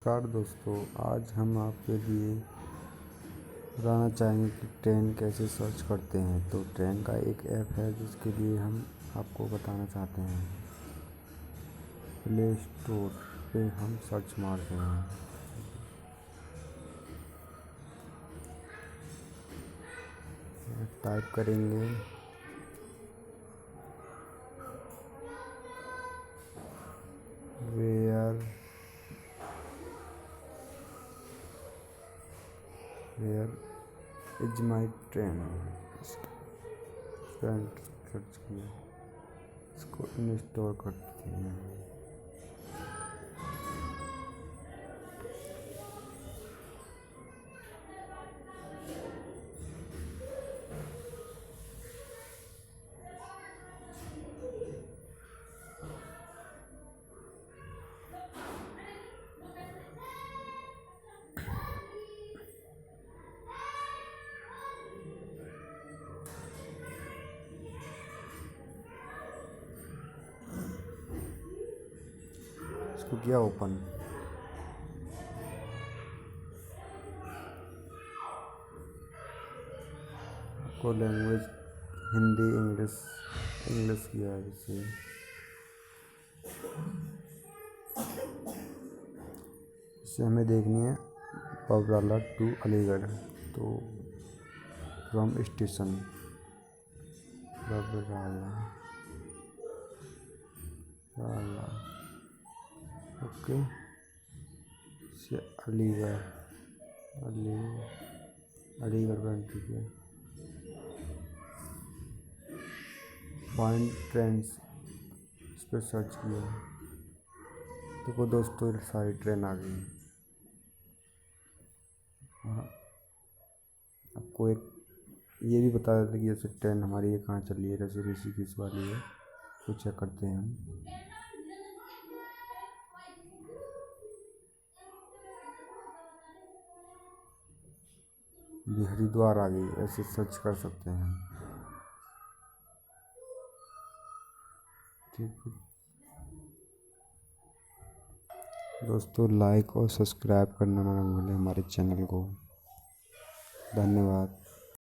नमस्कार दोस्तों, आज हम आपके लिए बताना चाहेंगे कि ट्रेन कैसे सर्च करते हैं। तो ट्रेन का एक ऐप है जिसके लिए हम आपको बताना चाहते हैं। प्ले स्टोर पे हम सर्च मारते हैं, टाइप करेंगे where is my train. Search किया, इसको इंस्टॉल करते हैं। इसको किया ओपन। को लैंग्वेज हिंदी इंग्लिश किया है जैसे। इसे हमें देखनी है बबराला टू अलीगढ़। तो फ्रॉम स्टेशन बबराला, ओके, से अलीगढ़ कंट्री के फाइंड ट्रेंड्स, इस पर सर्च किया। देखो दोस्तों, सारी ट्रेन आ गई। आपको एक ये भी बता देते कि जैसे ट्रेन हमारी ये कहाँ चल रही है, जैसे ऋषिकेश वाली है, तो चेक करते हैं हम। ये हरिद्वार आ गई, ऐसे सर्च कर सकते हैं। ठीक है दोस्तों, लाइक और सब्सक्राइब करना ना भूलें हमारे चैनल को। धन्यवाद।